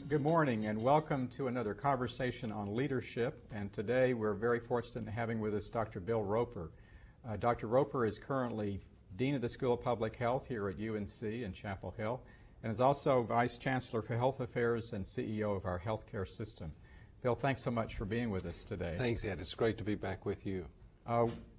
Good morning and welcome to another conversation on leadership. And today we're very fortunate in having with us Dr. Bill Roper. Dr. Roper is currently Dean of the School of Public Health here at UNC in Chapel Hill and is also Vice Chancellor for Health Affairs and CEO of our healthcare system. Bill, thanks so much for being with us today. Thanks, Ed. It's great to be back with you.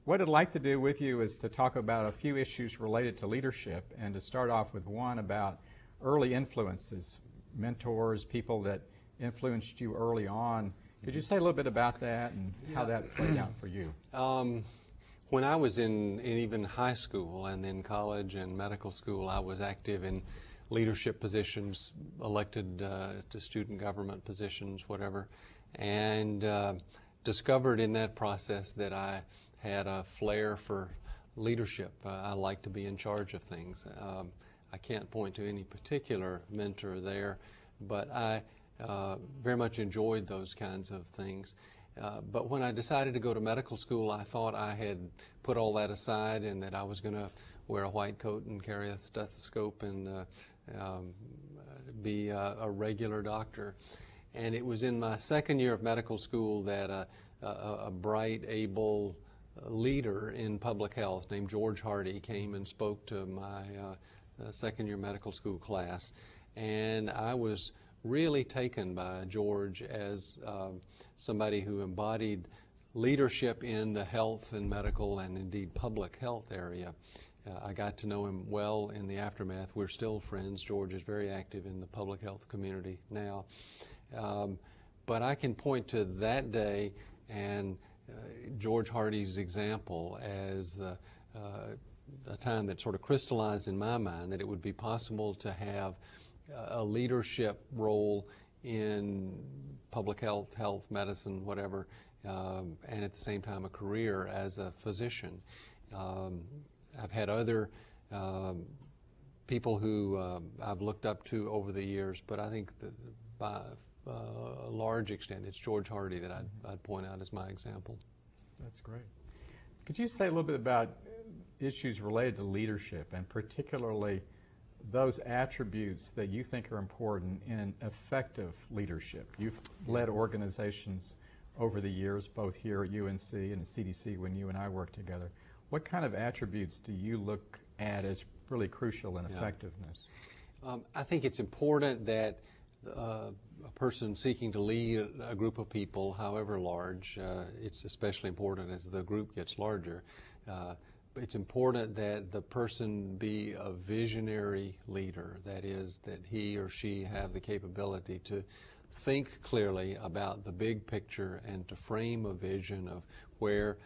What I'd like to do with you is to talk about a few issues related to leadership and to start off with one about early influences, mentors, people that influenced you early on. Could you say a little bit about that and how that played out for you? When I was in even high school and then college and medical school, I was active in leadership positions, elected to student government positions, whatever, and discovered in that process that I had a flair for leadership. I like to be in charge of things. I can't point to any particular mentor there, but I very much enjoyed those kinds of things. But when I decided to go to medical school, I thought I had put all that aside and that I was going to wear a white coat and carry a stethoscope and be a regular doctor. And it was in my second year of medical school that a bright, able leader in public health named George Hardy came and spoke to my second year medical school class, and I was really taken by George as somebody who embodied leadership in the health and medical and indeed public health area. I got to know him well in the aftermath. We're still friends. George is very active in the public health community now. But I can point to that day and George Hardy's example as a time that sort of crystallized in my mind that it would be possible to have a leadership role in public health, health, medicine, whatever, and at the same time a career as a physician. I've had other people who I've looked up to over the years, but I think that by a large extent it's George Hardy that I'd point out as my example. That's great. Could you say a little bit about issues related to leadership and particularly those attributes that you think are important in effective leadership? You've led organizations over the years, both here at UNC and at CDC when you and I worked together. What kind of attributes do you look at as really crucial in effectiveness? I think it's important that a person seeking to lead a group of people, however large, it's especially important as the group gets larger, it's important that the person be a visionary leader. That is, that he or she have the capability to think clearly about the big picture and to frame a vision of where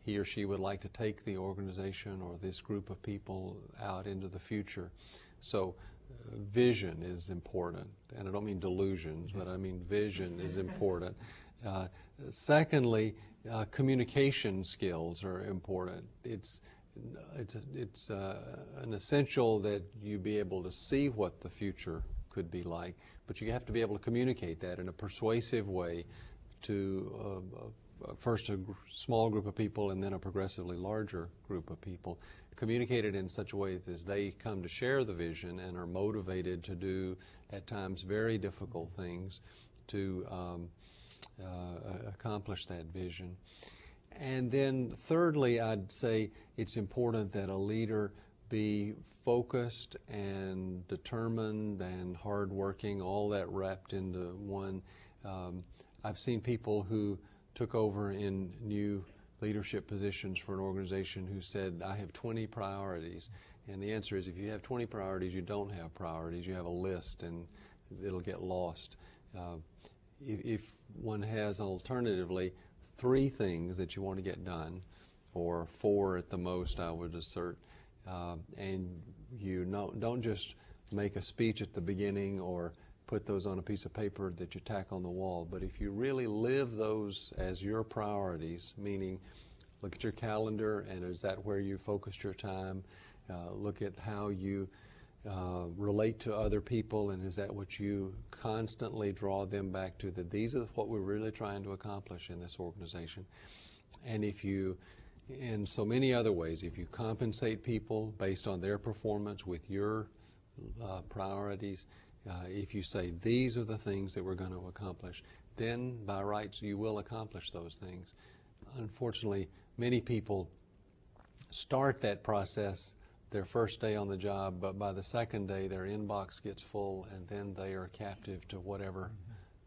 he or she would like to take the organization or this group of people out into the future. So vision is important, and I don't mean delusions, but I mean vision is important. Secondly, communication skills are important. It's an essential that you be able to see what the future could be like, but you have to be able to communicate that in a persuasive way to first a small group of people and then a progressively larger group of people. Communicate it in such a way that as they come to share the vision and are motivated to do at times very difficult things to accomplish that vision. And then thirdly, I'd say it's important that a leader be focused and determined and hardworking, all that wrapped into one. I've seen people who took over in new leadership positions for an organization who said, I have 20 priorities. And the answer is, if you have 20 priorities, you don't have priorities. You have a list and it'll get lost. If one has alternatively 3 things that you want to get done, or 4 at the most, I would assert, and you don't just make a speech at the beginning or put those on a piece of paper that you tack on the wall, but if you really live those as your priorities, meaning look at your calendar and is that where you focused your time, look at how you relate to other people, and is that what you constantly draw them back to, that these are what we're really trying to accomplish in this organization. And if you, in so many other ways, if you compensate people based on their performance with your priorities, If you say these are the things that we're going to accomplish, then by rights you will accomplish those things. Unfortunately, many people start that process their first day on the job, but by the second day their inbox gets full, and then they are captive to whatever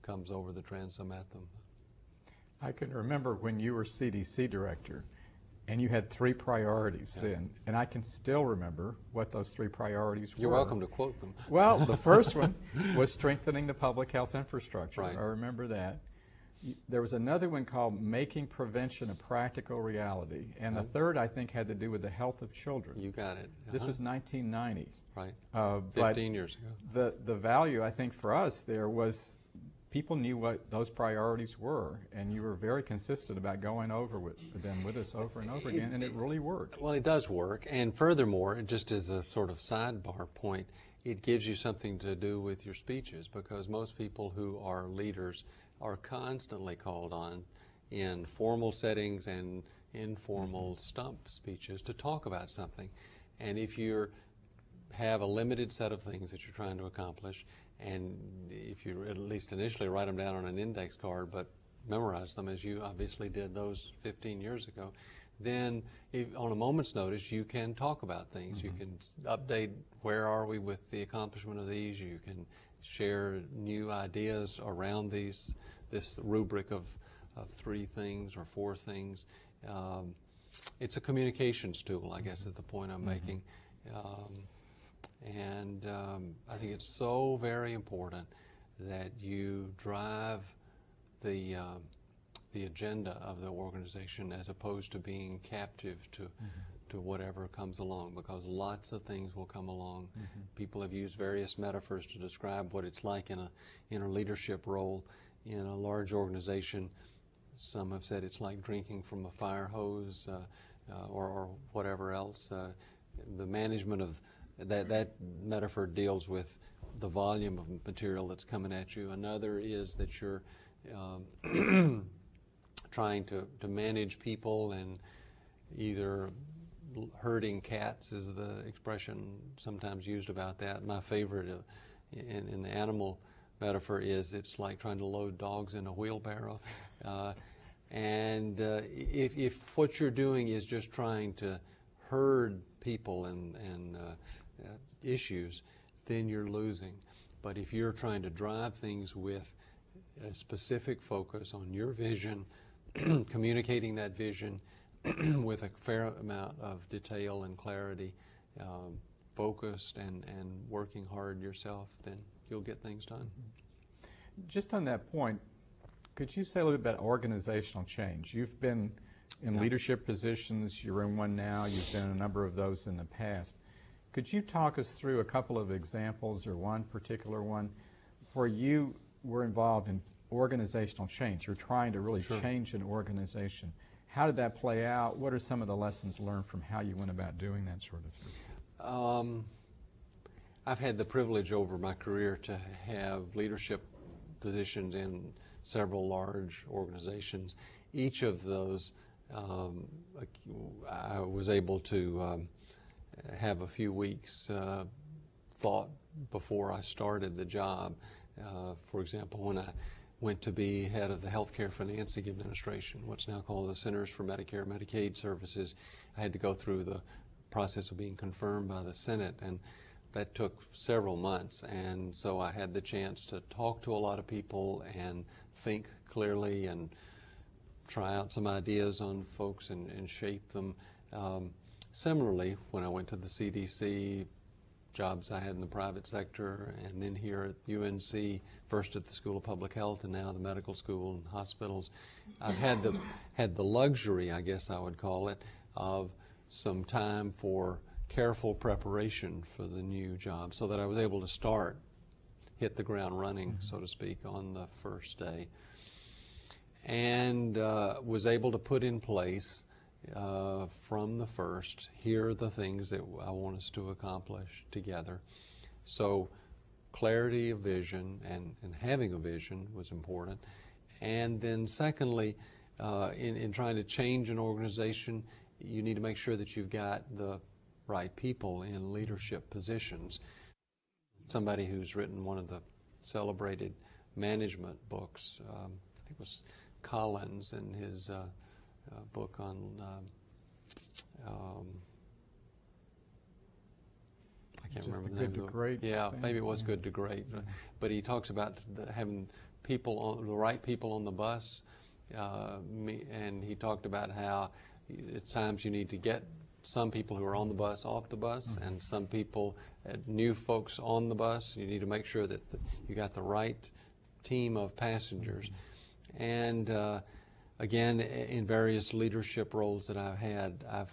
comes over the transom at them. I can remember when you were CDC director, and you had 3 priorities then, and I can still remember what those 3 priorities were. You're welcome to quote them. Well, the first one was strengthening the public health infrastructure. Right. I remember that. There was another one called making prevention a practical reality, and the third, I think, had to do with the health of children. You got it. This was 1990. Right. But 15 years ago. the value, I think, for us there was people knew what those priorities were, and you were very consistent about going over them with us over and over again, and it really worked. Well, it does work, and furthermore, just as a sort of sidebar point, it gives you something to do with your speeches, because most people who are leaders are constantly called on in formal settings and informal stump speeches to talk about something. And if you have a limited set of things that you're trying to accomplish, and if you at least initially write them down on an index card but memorize them, as you obviously did those 15 years ago, then on a moment's notice you can talk about things. You can update where are we with the accomplishment of these. You can share new ideas around this rubric of 3 things or 4 things. It's a communications tool, I guess, is the point I'm making. And I think it's so very important that you drive the agenda of the organization as opposed to being captive to whatever comes along, because lots of things will come along. People have used various metaphors to describe what it's like in a leadership role in a large organization. Some have said it's like drinking from a fire hose or whatever else. The management of that metaphor deals with the volume of material that's coming at you. Another is that you're trying to manage people, and either herding cats is the expression sometimes used about that. My favorite in the animal metaphor is it's like trying to load dogs in a wheelbarrow. And if what you're doing is just trying to herd people and issues, then you're losing. But if you're trying to drive things with a specific focus on your vision, communicating that vision with a fair amount of detail and clarity, focused and working hard yourself, then you'll get things done. Just on that point, could you say a little bit about organizational change? You've been in leadership positions, you're in one now, you've been in a number of those in the past. Could you talk us through a couple of examples, or one particular one, where you were involved in organizational change? You're trying to really change an organization. How did that play out? What are some of the lessons learned from how you went about doing that sort of thing? I've had the privilege over my career to have leadership positions in several large organizations. Each of those I was able to have a few weeks thought before I started the job. For example, when I went to be head of the Healthcare Financing Administration, what's now called the Centers for Medicare and Medicaid Services, I had to go through the process of being confirmed by the Senate, and that took several months. And so I had the chance to talk to a lot of people and think clearly and try out some ideas on folks and shape them. Similarly, when I went to the CDC, jobs I had in the private sector, and then here at UNC, first at the School of Public Health and now the medical school and hospitals, I've had the luxury, I guess I would call it, of some time for careful preparation for the new job, so that I was able to hit the ground running, so to speak, on the first day, and was able to put in place from the first, here are the things that I want us to accomplish together. So clarity of vision and having a vision was important. And then secondly, in trying to change an organization, you need to make sure that you've got the right people in leadership positions. somebody who's written one of the celebrated management books. I think it was Collins and his book on I can't Just remember the the name Good to of it. Great Yeah, thing? maybe it was Good to Great. But he talks about having people the right people on the bus, and he talked about how at times you need to get some people who are on the bus off the bus, and some people, new folks on the bus. You need to make sure that you got the right team of passengers. And again, in various leadership roles that I've had, I've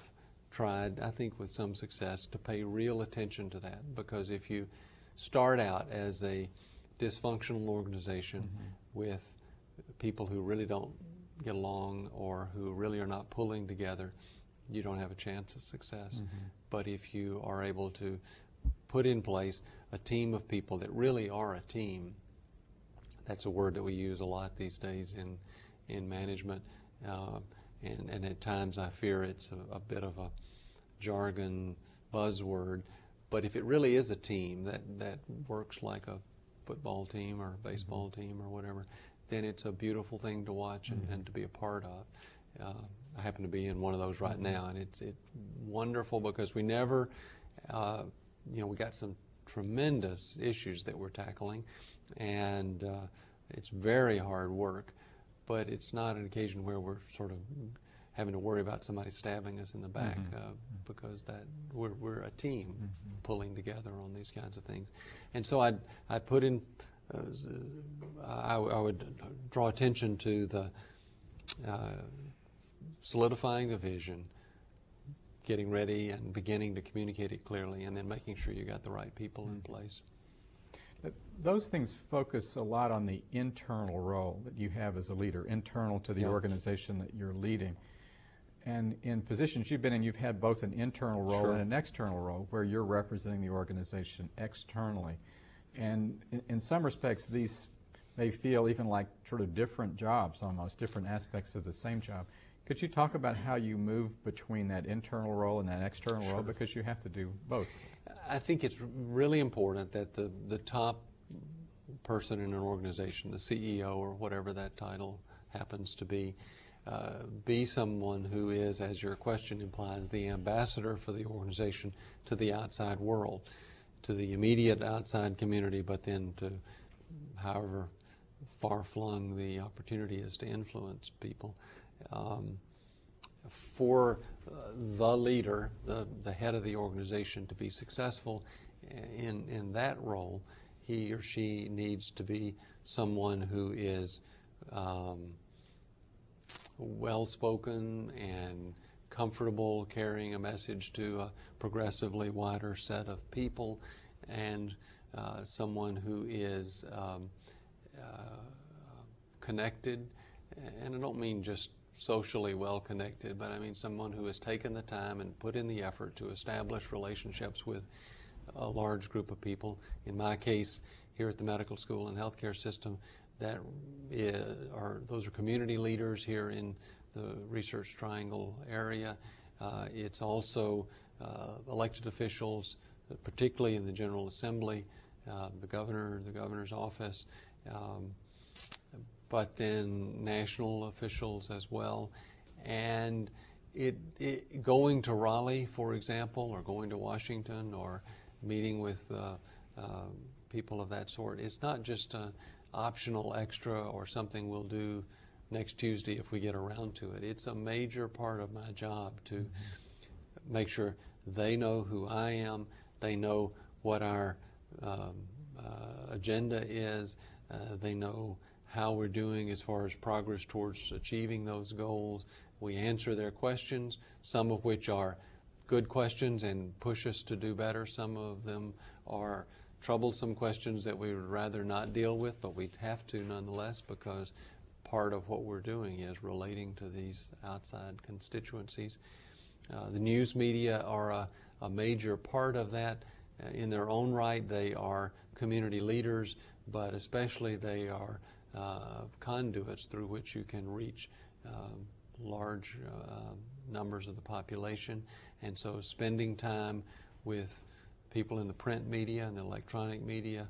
tried, I think with some success, to pay real attention to that, because if you start out as a dysfunctional organization with people who really don't get along or who really are not pulling together, you don't have a chance of success. But if you are able to put in place a team of people that really are a team, that's a word that we use a lot these days in management, and at times I fear it's a bit of a jargon buzzword, but if it really is a team that works like a football team or a baseball team or whatever, then it's a beautiful thing to watch and to be a part of. I happen to be in one of those right now, and it's wonderful because we never, we got some tremendous issues that we're tackling, and it's very hard work, but it's not an occasion where we're sort of having to worry about somebody stabbing us in the back, because that we're a team pulling together on these kinds of things. And so I put in, I would draw attention to the solidifying the vision, getting ready and beginning to communicate it clearly, and then making sure you got the right people in place. Those things focus a lot on the internal role that you have as a leader, internal to the organization that you're leading. And in positions you've been in, you've had both an internal role and an external role where you're representing the organization externally. And in some respects, these may feel even like sort of different jobs almost, different aspects of the same job. Could you talk about how you move between that internal role and that external role, because you have to do both? I think it's really important that the top person in an organization, the CEO or whatever that title happens to be someone who is, as your question implies, the ambassador for the organization to the outside world, to the immediate outside community, but then to however far-flung the opportunity is to influence people. For the leader, the head of the organization, to be successful in that role, he or she needs to be someone who is well-spoken and comfortable carrying a message to a progressively wider set of people, and someone who is connected, and I don't mean just socially well connected, but I mean someone who has taken the time and put in the effort to establish relationships with a large group of people. In my case, here at the medical school and healthcare system, those are community leaders here in the Research Triangle area. It's also elected officials, particularly in the General Assembly, the governor, the governor's office, but then national officials as well. And going to Raleigh, for example, or going to Washington, or meeting with people of that sort, it's not just an optional extra or something we'll do next Tuesday if we get around to it. It's a major part of my job to make sure they know who I am, they know what our agenda is, they know how we're doing as far as progress towards achieving those goals. We answer their questions, some of which are good questions and push us to do better. Some of them are troublesome questions that we would rather not deal with, but we have to nonetheless, because part of what we're doing is relating to these outside constituencies. The news media are a major part of that. In their own right, they are community leaders, but especially they are conduits through which you can reach large numbers of the population. And so spending time with people in the print media and the electronic media,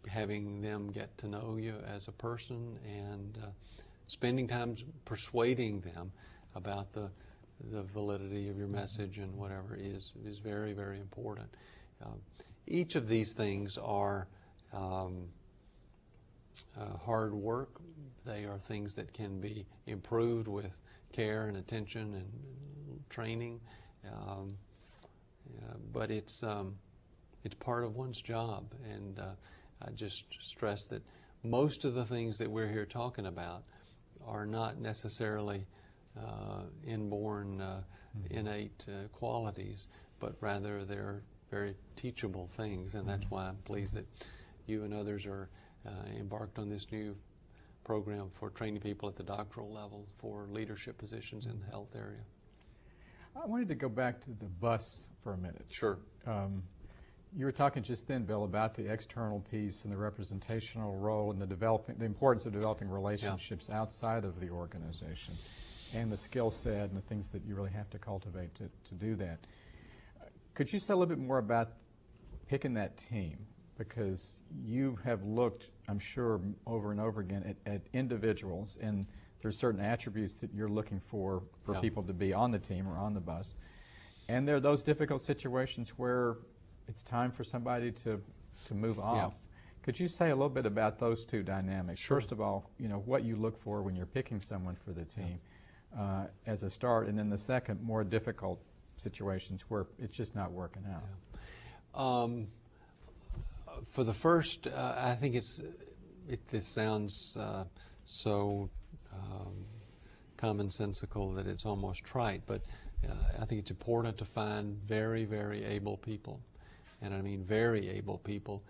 having them get to know you as a person, and spending time persuading them about the validity of your message and whatever is very, very important. Each of these things are hard work. They are things that can be improved with care and attention and training, but it's part of one's job. And I just stress that most of the things that we're here talking about are not necessarily inborn, innate qualities, but rather they're very teachable things, and that's why I'm pleased that you and others are embarked on this new program for training people at the doctoral level for leadership positions in the health area. I wanted to go back to the bus for a minute. Sure. You were talking just then, Bill, about the external piece and the representational role and the importance of developing relationships outside of the organization, and the skill set and the things that you really have to cultivate to do that. Could you say a little bit more about picking that team? Because you have looked, I'm sure, over and over again at individuals, and there's certain attributes that you're looking for people to be on the team or on the bus. And there are those difficult situations where it's time for somebody to move off. Could you say a little bit about those two dynamics? Sure. First of all, what you look for when you're picking someone for the team as a start, and then the second, more difficult situations where it's just not working out. For the first, I think this sounds so commonsensical that it's almost trite, but I think it's important to find very, very able people. And I mean very able people,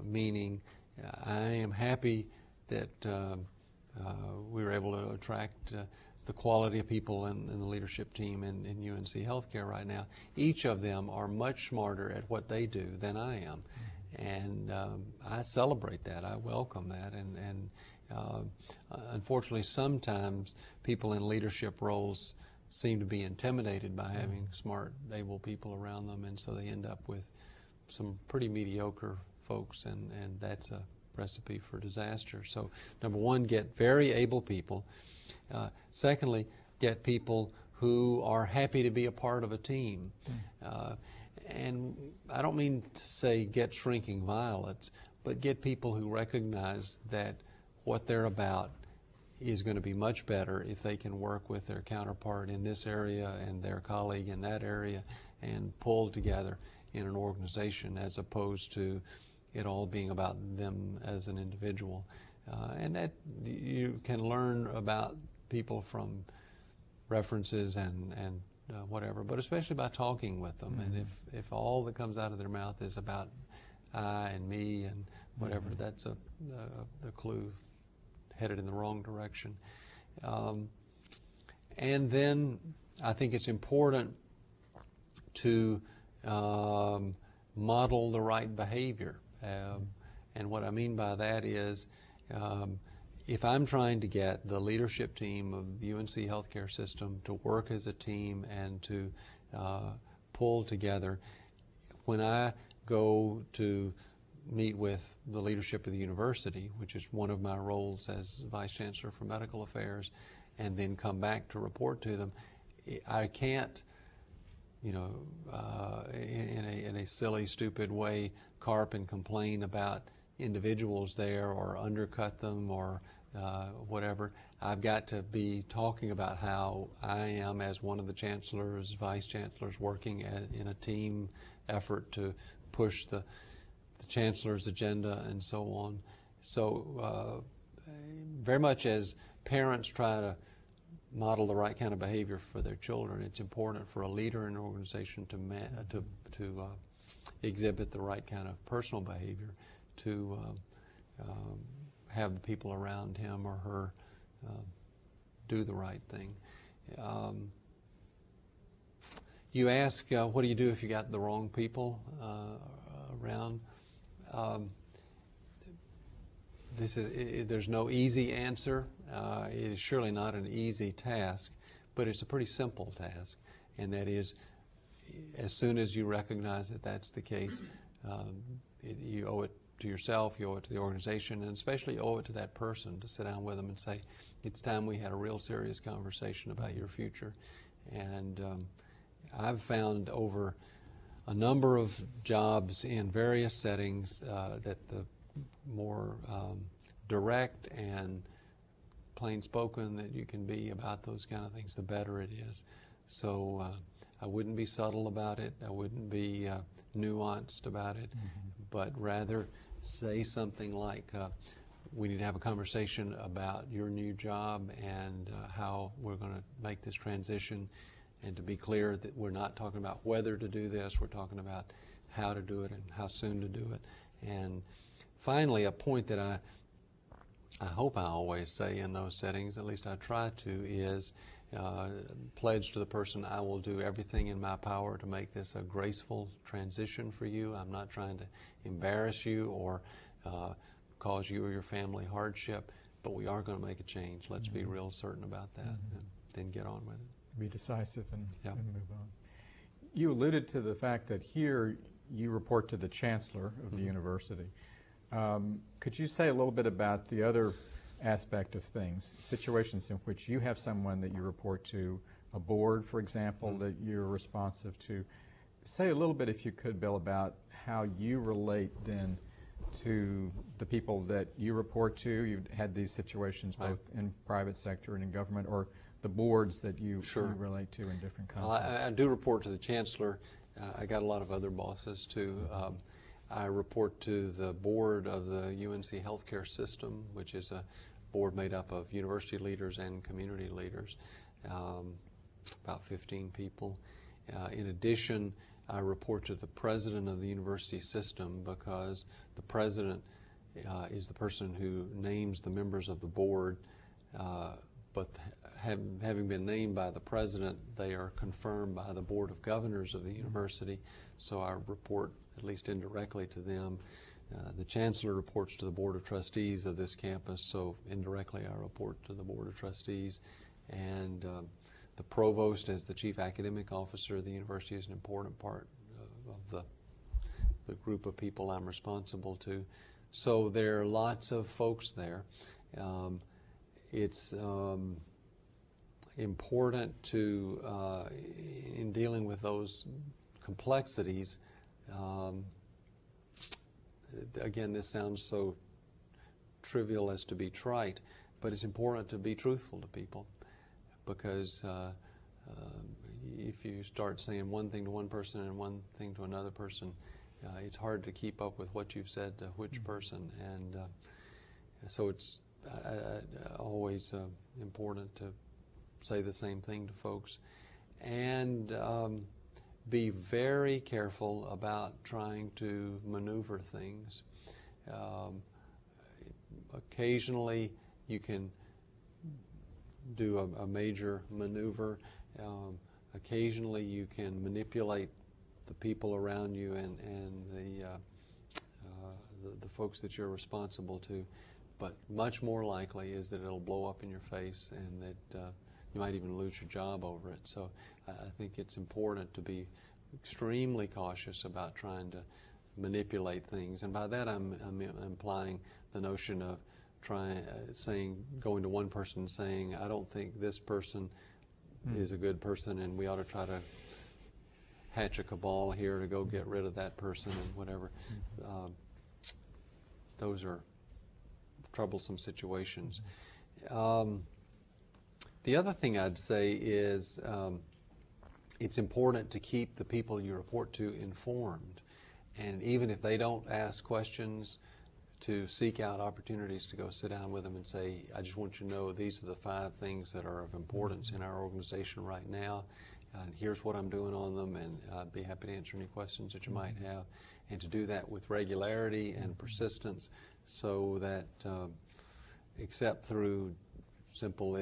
meaning I am happy that we were able to attract the quality of people in the leadership team in UNC Healthcare right now. Each of them are much smarter at what they do than I am. And I celebrate that. I welcome that. And unfortunately, sometimes people in leadership roles seem to be intimidated by having smart, able people around them, and so they end up with some pretty mediocre folks, and that's a recipe for disaster. So number one, get very able people. Secondly, get people who are happy to be a part of a team. And I don't mean to say get shrinking violets, but get people who recognize that what they're about is going to be much better if they can work with their counterpart in this area and their colleague in that area and pull together in an organization, as opposed to it all being about them as an individual. And that you can learn about people from references and whatever, but especially by talking with them. And if all that comes out of their mouth is about I and me and whatever, that's the clue headed in the wrong direction. And then I think it's important to model the right behavior. And what I mean by that is if I'm trying to get the leadership team of the UNC Healthcare system to work as a team and to pull together, when I go to meet with the leadership of the university, which is one of my roles as Vice Chancellor for Medical Affairs, and then come back to report to them, I can't, in a silly, stupid way, carp and complain about individuals there or undercut them or whatever. I've got to be talking about how I am, as one of the chancellors, vice chancellors, working in a team effort to push the chancellor's agenda and so on. So very much as parents try to model the right kind of behavior for their children, it's important for a leader in an organization to exhibit the right kind of personal behavior to have the people around him or her do the right thing. You ask, what do you do if you got the wrong people around? There's no easy answer. It is surely not an easy task, but it's a pretty simple task, and that is, as soon as you recognize that that's the case, you owe it to yourself, you owe it to the organization, and especially you owe it to that person to sit down with them and say, it's time we had a real serious conversation about your future. And I've found over a number of jobs in various settings that the more direct and plain spoken that you can be about those kind of things, the better it is. So I wouldn't be subtle about it, I wouldn't be nuanced about it, but rather say something like, we need to have a conversation about your new job and how we're going to make this transition. And to be clear that we're not talking about whether to do this, we're talking about how to do it and how soon to do it. And finally, a point that I hope I always say in those settings, at least I try to, is pledge to the person, I will do everything in my power to make this a graceful transition for you. I'm not trying to embarrass you or cause you or your family hardship, but we are going to make a change. Let's be real certain about that and then get on with it. Be decisive and move on. You alluded to the fact that here you report to the chancellor of the university. Could you say a little bit about the other aspect of things, situations in which you have someone that you report to, a board, for example, that you're responsive to? Say a little bit, if you could, Bill, about how you relate then to the people that you report to. You've had these situations both in private sector and in government, or the boards that you relate to in different contexts. Well, I do report to the chancellor. I got a lot of other bosses too. I report to the board of the UNC Healthcare System, which is a board made up of university leaders and community leaders, about 15 people. In addition, I report to the president of the university system, because the president is the person who names the members of the board, but having been named by the president, they are confirmed by the board of governors of the university, so I report at least indirectly to them. The chancellor reports to the board of trustees of this campus, so indirectly I report to the board of trustees. And the provost, as the chief academic officer of the university, is an important part of the group of people I'm responsible to. So there are lots of folks there. It's important to, in dealing with those complexities, again, this sounds so trivial as to be trite, but it's important to be truthful to people, because if you start saying one thing to one person and one thing to another person, it's hard to keep up with what you've said to which person. And so it's always important to say the same thing to folks, and be very careful about trying to maneuver things. Occasionally you can do a major maneuver. Occasionally you can manipulate the people around you and the folks that you're responsible to, but much more likely is that it'll blow up in your face and that you might even lose your job over it. So I think it's important to be extremely cautious about trying to manipulate things, and by that I'm implying the notion of going to one person and saying, I don't think this person is a good person and we ought to try to hatch a cabal here to go get rid of that person and whatever. Those are troublesome situations. The other thing I'd say is it's important to keep the people you report to informed, and even if they don't ask questions, to seek out opportunities to go sit down with them and say, I just want you to know these are the 5 things that are of importance in our organization right now, and here's what I'm doing on them, and I'd be happy to answer any questions that you might have, and to do that with regularity and persistence, so that except through simple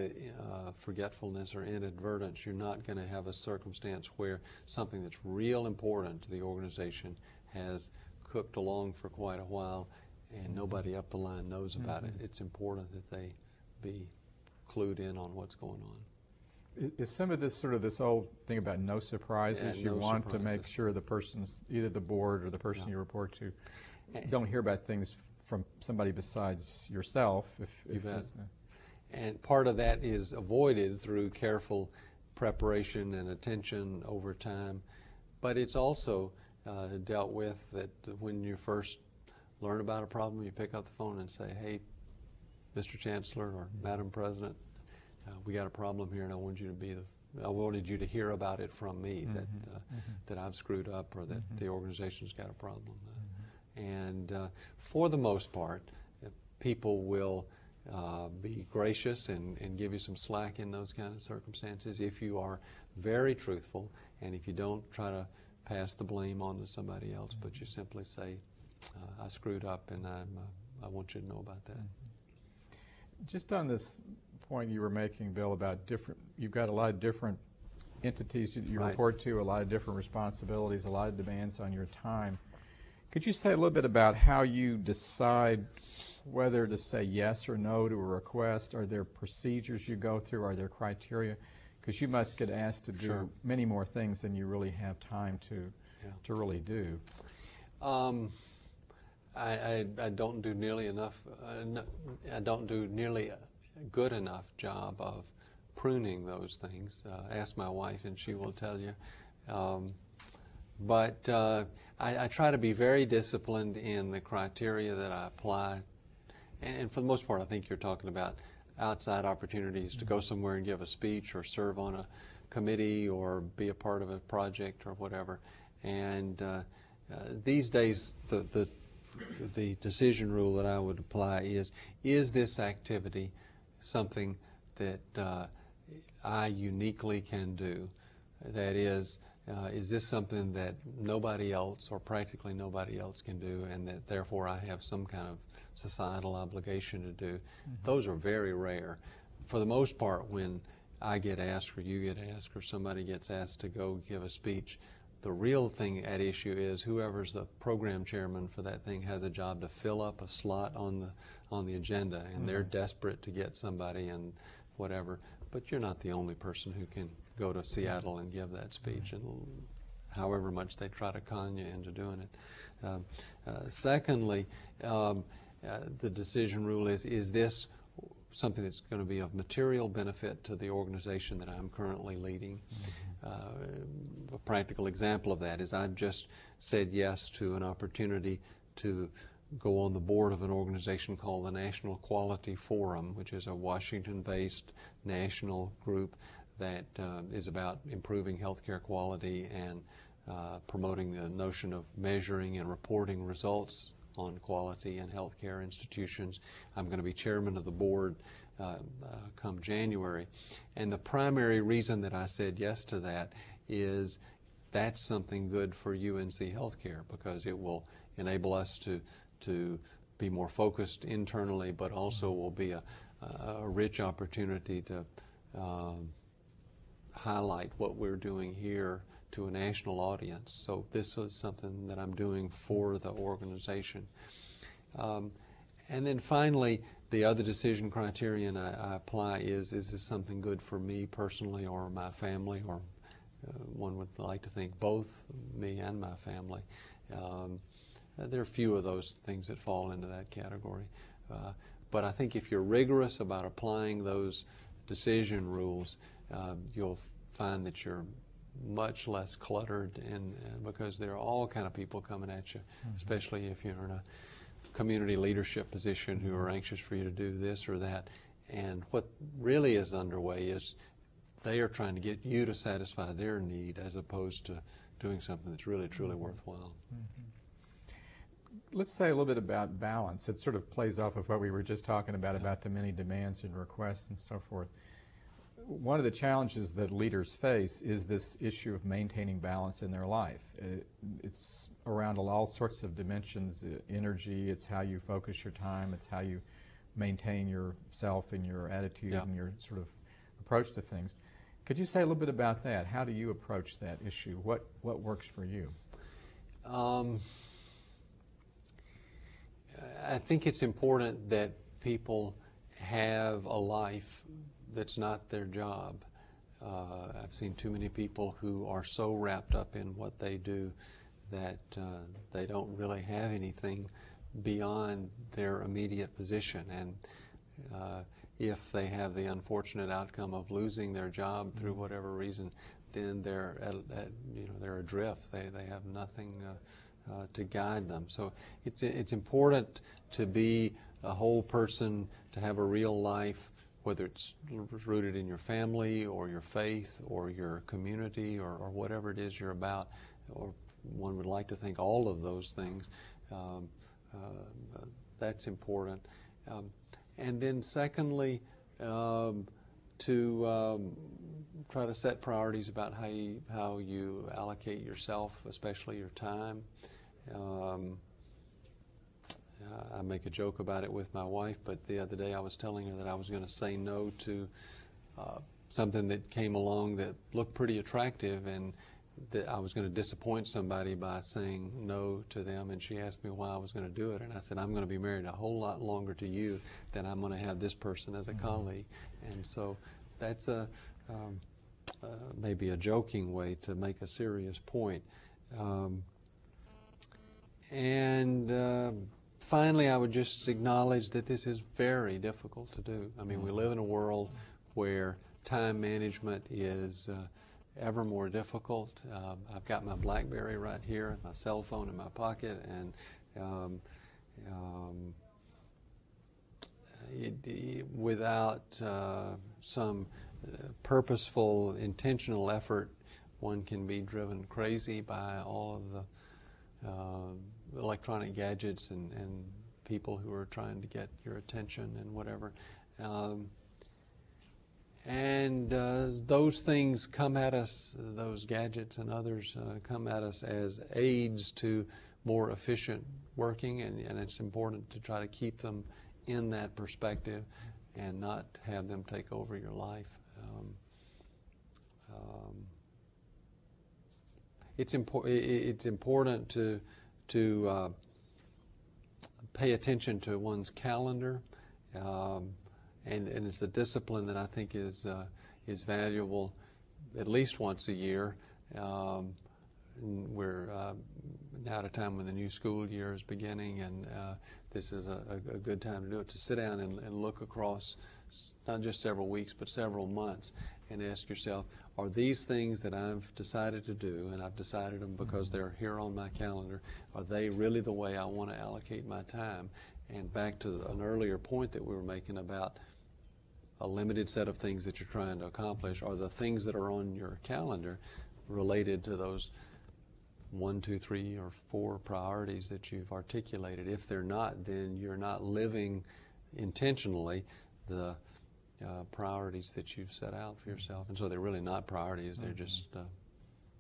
forgetfulness or inadvertence, you're not going to have a circumstance where something that's real important to the organization has cooked along for quite a while and nobody up the line knows about it. It's important that they be clued in on what's going on. Is some of this sort of this old thing about no surprises? Yeah, You no want to make surprises. sure the person's, either the board or the person Yeah. you report to, don't hear about things from somebody besides yourself. You bet. it's, And part of that is avoided through careful preparation and attention over time. But it's also dealt with that when you first learn about a problem, you pick up the phone and say, hey, Mr. Chancellor or Madam President, we got a problem here, and I wanted you to hear about it from me, that I've screwed up or that the organization's got a problem. And for the most part, people will be gracious and give you some slack in those kind of circumstances if you are very truthful, and if you don't try to pass the blame on to somebody else, but you simply say, I screwed up, and I want you to know about that. Just on this point you were making, Bill, about you've got a lot of different entities that you Right. report to, a lot of different responsibilities, a lot of demands on your time. Could you say a little bit about how you decide whether to say yes or no to a request? Are there procedures you go through? Are there criteria? Because you must get asked to do Sure. many more things than you really have time to really do. I don't do nearly enough. I don't do nearly a good enough job of pruning those things. Ask my wife, and she will tell you. But I try to be very disciplined in the criteria that I apply. And for the most part, I think you're talking about outside opportunities to go somewhere and give a speech or serve on a committee or be a part of a project or whatever. And these days, the decision rule that I would apply is this activity something that I uniquely can do? That is this something that nobody else or practically nobody else can do, and that therefore I have some kind of societal obligation to do? Those are very rare. For the most part, when I get asked or you get asked or somebody gets asked to go give a speech, the real thing at issue is whoever's the program chairman for that thing has a job to fill up a slot on the agenda, and they're desperate to get somebody and whatever. But you're not the only person who can go to Seattle and give that speech, and however much they try to con you into doing it. Secondly, the decision rule is this something that's going to be of material benefit to the organization that I'm currently leading? A practical example of that is I've just said yes to an opportunity to go on the board of an organization called the National Quality Forum, which is a Washington-based national group that is about improving healthcare quality and promoting the notion of measuring and reporting results on quality in healthcare institutions. I'm going to be chairman of the board come January. And the primary reason that I said yes to that is that's something good for UNC Healthcare, because it will enable us to be more focused internally, but also will be a rich opportunity to highlight what we're doing here to a national audience. So this is something that I'm doing for the organization. And then finally, the other decision criterion I apply is this something good for me personally or my family, or one would like to think both me and my family. There are a few of those things that fall into that category. But I think if you're rigorous about applying those decision rules, you'll find that you're much less cluttered, and because there are all kind of people coming at you, especially if you're in a community leadership position who are anxious for you to do this or that. And what really is underway is they are trying to get you to satisfy their need as opposed to doing something that's really, truly worthwhile. Let's say a little bit about balance. It sort of plays off of what we were just talking about the many demands and requests and so forth. One of the challenges that leaders face is this issue of maintaining balance in their life. It's around all sorts of dimensions, energy, it's how you focus your time, it's how you maintain yourself and your attitude and your sort of approach to things. Could you say a little bit about that? How do you approach that issue? What works for you? I think it's important that people have a life that's not their job. I've seen too many people who are so wrapped up in what they do that they don't really have anything beyond their immediate position. And if they have the unfortunate outcome of losing their job through whatever reason, then they're they're adrift. They have nothing to guide them. So it's important to be a whole person, to have a real life, whether it's rooted in your family or your faith or your community or whatever it is you're about, or one would like to think all of those things. That's important. And then secondly, to try to set priorities about how you allocate yourself, especially your time. I make a joke about it with my wife, but the other day I was telling her that I was going to say no to something that came along that looked pretty attractive, and that I was going to disappoint somebody by saying no to them, and she asked me why I was going to do it, and I said, I'm going to be married a whole lot longer to you than I'm going to have this person as a colleague. And so that's maybe a joking way to make a serious point. Finally, I would just acknowledge that this is very difficult to do. I mean, we live in a world where time management is ever more difficult. I've got my BlackBerry right here, my cell phone in my pocket, and without some purposeful, intentional effort, one can be driven crazy by all of the electronic gadgets and people who are trying to get your attention and whatever. Those things come at us, those gadgets and others come at us as aids to more efficient working, and it's important to try to keep them in that perspective and not have them take over your life. It's important to pay attention to one's calendar, and it's a discipline that I think is valuable at least once a year. We're now at a time when the new school year is beginning, and this is a good time to do it, to sit down and look across not just several weeks but several months and ask yourself, are these things that I've decided to do, and I've decided them because they're here on my calendar, are they really the way I want to allocate my time? And back to an earlier point that we were making about a limited set of things that you're trying to accomplish, are the things that are on your calendar related to those 1, 2, 3, or 4 priorities that you've articulated? If they're not, then you're not living intentionally the priorities that you've set out for yourself. And so they're really not priorities, they're just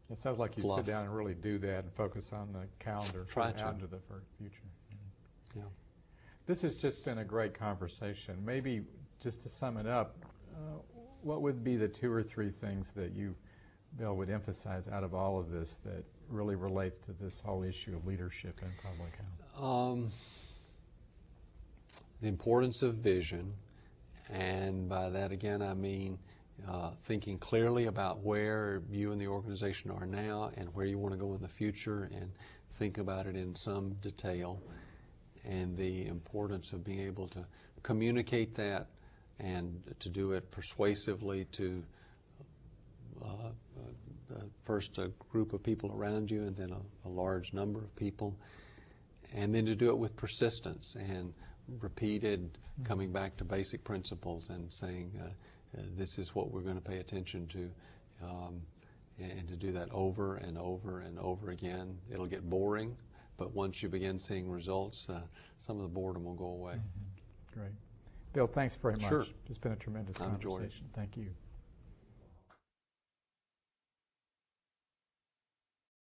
it sounds like you fluff. sit down and really do that and focus on the calendar out into the future. Yeah. This has just been a great conversation. Maybe just to sum it up, what would be the 2 or 3 things that you, Bill, would emphasize out of all of this that really relates to this whole issue of leadership in public health? The importance of vision, and by that again I mean thinking clearly about where you and the organization are now and where you want to go in the future, and think about it in some detail, and the importance of being able to communicate that and to do it persuasively to first a group of people around you and then a large number of people, and then to do it with persistence and repeated coming back to basic principles and saying this is what we're going to pay attention to, and to do that over and over and over again. It'll get boring, but once you begin seeing results, some of the boredom will go away. Great. Bill, thanks very much. Sure. It's been a tremendous I enjoyed it. conversation. Thank you.